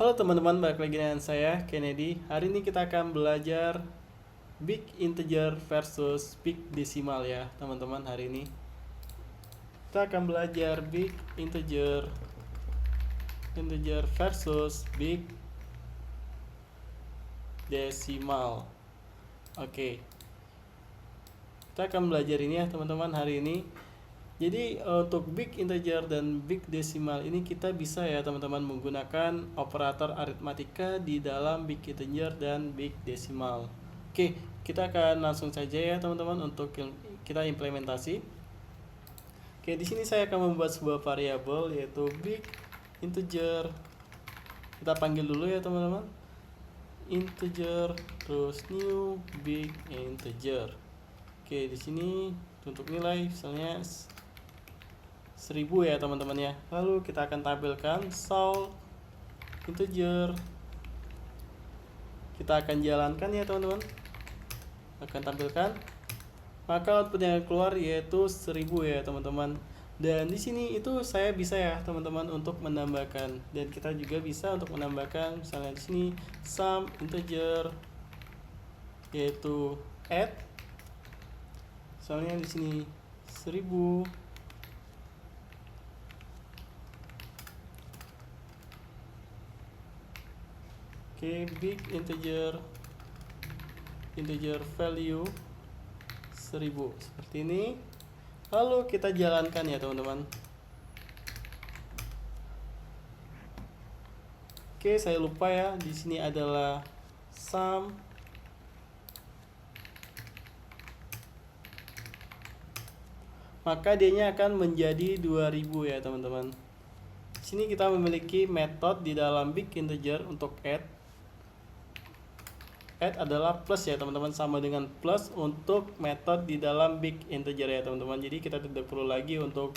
Halo teman-teman, balik lagi dengan saya Kennedy. Hari ini kita akan belajar big integer versus big decimal ya teman-teman. Hari ini kita akan belajar big integer versus big decimal. Oke, kita akan belajar ini ya teman-teman hari ini. Jadi untuk big integer dan big decimal ini kita bisa ya teman-teman menggunakan operator aritmatika di dalam big integer dan big decimal. Oke, kita akan langsung saja ya teman-teman untuk kita implementasi. Oke, di sini saya akan membuat sebuah variabel yaitu big integer. Kita panggil dulu ya teman-teman. Integer terus new big integer. Oke, di sini untuk nilai misalnya 1000 ya teman-teman ya. Lalu kita akan tampilkan solve integer. Kita akan jalankan ya teman-teman. Akan tampilkan. Maka output yang keluar yaitu 1000 ya teman-teman. Dan di sini itu saya bisa ya teman-teman untuk menambahkan, dan kita juga bisa untuk menambahkan misalnya di sini sum integer yaitu add. Misalnya di sini 1000. Oke, big integer value 1000 seperti ini. Lalu kita jalankan ya teman-teman. Oke, saya lupa ya, di sini adalah sum maka D-nya akan menjadi 2000 ya teman-teman. Di sini kita memiliki metode di dalam big integer untuk add. Add adalah plus ya teman-teman, sama dengan plus untuk metode di dalam big integer ya teman-teman. Jadi kita tidak perlu lagi untuk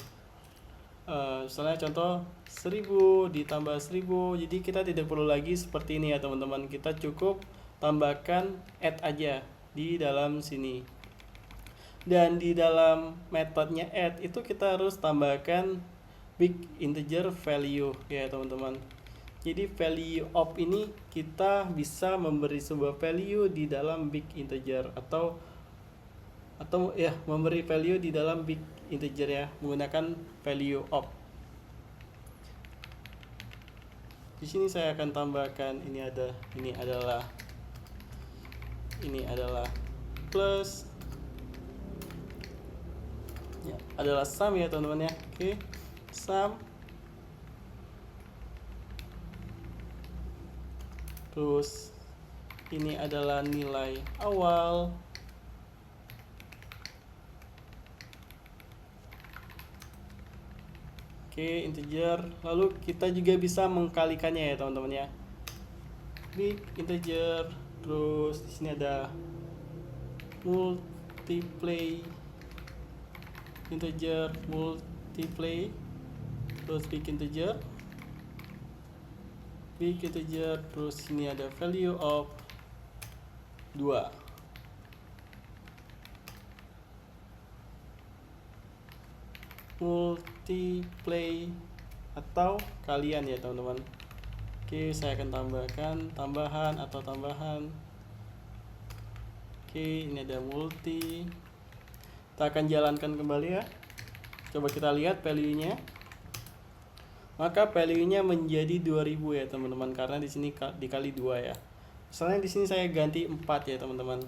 misalnya contoh 1000 ditambah 1000. Jadi kita tidak perlu lagi seperti ini ya teman-teman. Kita cukup tambahkan add aja di dalam sini. Dan di dalam metodenya add itu kita harus tambahkan big integer value ya teman-teman. Jadi value of ini kita bisa memberi sebuah value di dalam big integer atau ya memberi value di dalam big integer ya menggunakan value of. Di sini saya akan tambahkan ini adalah plus ya, adalah sum ya teman-teman ya. Oke, sum terus ini adalah nilai awal. Oke, integer. Lalu kita juga bisa mengkalikannya ya teman-teman ya. Big integer terus di sini ada multiply integer terus big integer terus ini ada value of 2. Multiply atau kalian ya teman-teman. Oke, saya akan tambahkan tambahan. Oke, ini ada multi. Kita akan jalankan kembali ya. Coba kita lihat value-nya. Maka value-nya menjadi 2000 ya teman-teman, karena di sini dikali 2 ya. Misalnya di sini saya ganti 4 ya teman-teman.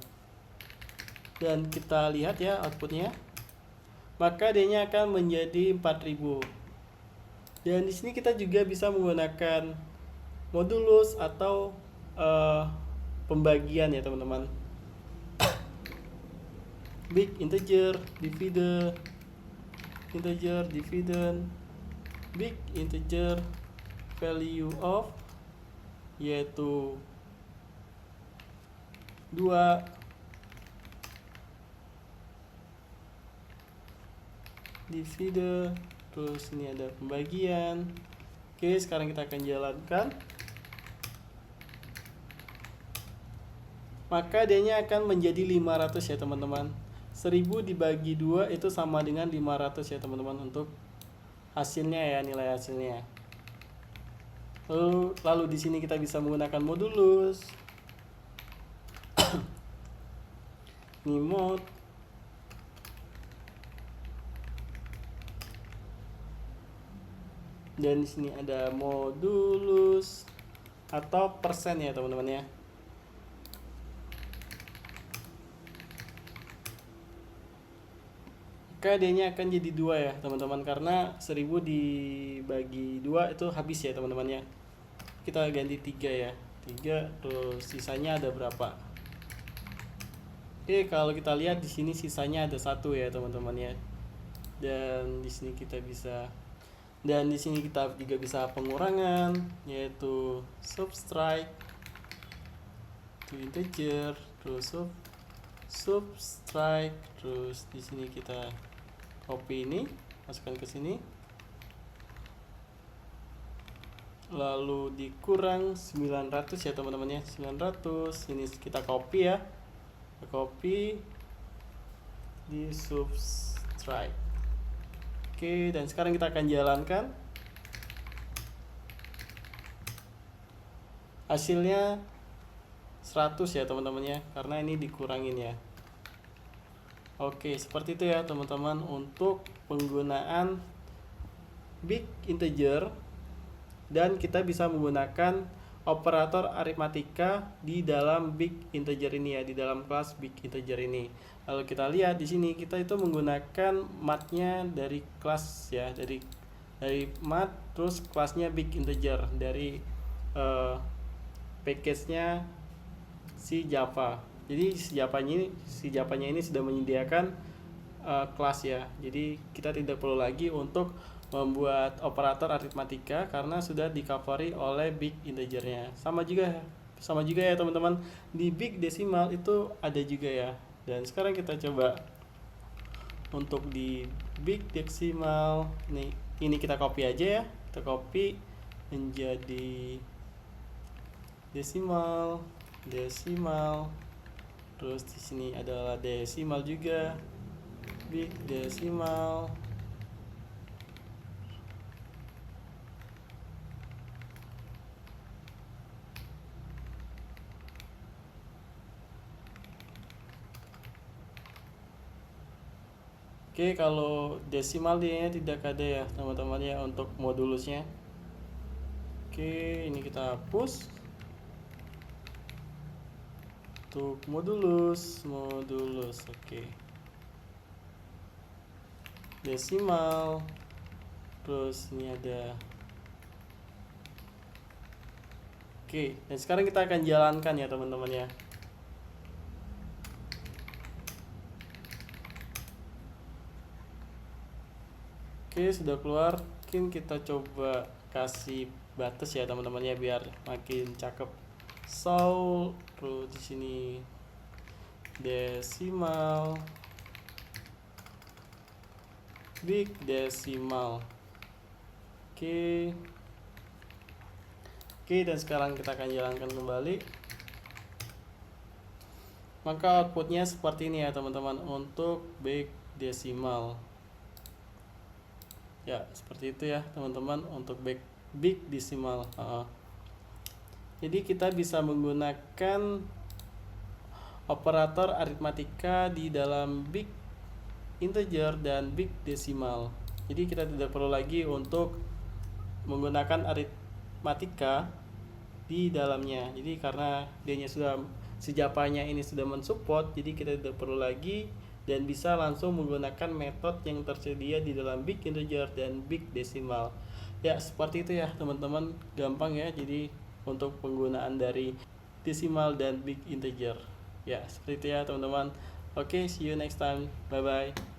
Dan kita lihat ya outputnya. Maka D-nya akan menjadi 4000. Dan di sini kita juga bisa menggunakan modulus atau pembagian ya teman-teman. Big integer dividend, big integer value of yaitu 2 divide, terus ini ada pembagian. Oke, sekarang kita akan jalankan. Maka D-nya akan menjadi 500 ya teman-teman. 1000 dibagi 2 itu sama dengan 500 ya teman-teman untuk hasilnya ya, nilai hasilnya. Lalu di sini kita bisa menggunakan modulus, ini mod, dan di sini ada modulus atau persen ya teman-teman ya. KD-nya akan jadi 2 ya teman-teman, karena 1000 dibagi 2 itu habis ya teman-teman ya. Kita ganti 3 ya, 3, terus sisanya ada berapa? Oke, kalau kita lihat di sini sisanya ada 1 ya teman-teman ya. Dan di sini kita bisa juga bisa pengurangan, yaitu subtract to integer, terus subtract, terus di sini kita copy ini, masukkan ke sini, lalu dikurang 900 ya teman-teman ya, 900. Ini kita copy ya, copy di subtract. Oke, dan sekarang kita akan jalankan. Hasilnya 100 ya teman-teman ya, karena ini dikurangin ya. Oke, seperti itu ya teman-teman untuk penggunaan big integer, dan kita bisa menggunakan operator aritmatika di dalam big integer ini ya, di dalam kelas big integer ini. Lalu kita lihat di sini kita itu menggunakan math-nya dari kelas ya, dari math, terus kelasnya big integer dari package-nya si Java. Jadi si Java-nya ini sudah menyediakan kelas ya. Jadi kita tidak perlu lagi untuk membuat operator aritmatika karena sudah di-covery oleh big integer-nya. Sama juga ya teman-teman. Di big decimal itu ada juga ya. Dan sekarang kita coba untuk di big decimal. Ini kita copy aja ya. Kita copy menjadi desimal. Terus di sini adalah desimal juga, big desimal. Oke, kalau desimal dia tidak ada ya teman-teman ya untuk modulusnya. Oke, ini kita hapus. Untuk modulus, oke. Desimal. Terus ini ada. Oke, dan sekarang kita akan jalankan ya teman-teman ya. Oke, sudah keluar. Mungkin kita coba kasih batas ya teman-teman ya biar makin cakep. Terus di sini desimal, big desimal. Oke, dan sekarang kita akan jalankan kembali. Maka outputnya seperti ini ya teman-teman untuk big desimal. Ya, seperti itu ya teman-teman untuk big decimal. Jadi kita bisa menggunakan operator aritmatika di dalam big integer dan big decimal. Jadi kita tidak perlu lagi untuk menggunakan aritmatika di dalamnya. Jadi karena dia sudah Java-nya ini sudah mensupport, jadi kita tidak perlu lagi dan bisa langsung menggunakan metode yang tersedia di dalam big integer dan big decimal. Ya, seperti itu ya teman-teman, gampang ya. Jadi untuk penggunaan dari decimal dan big integer. Ya, seperti itu ya teman-teman. Oke, see you next time. Bye bye.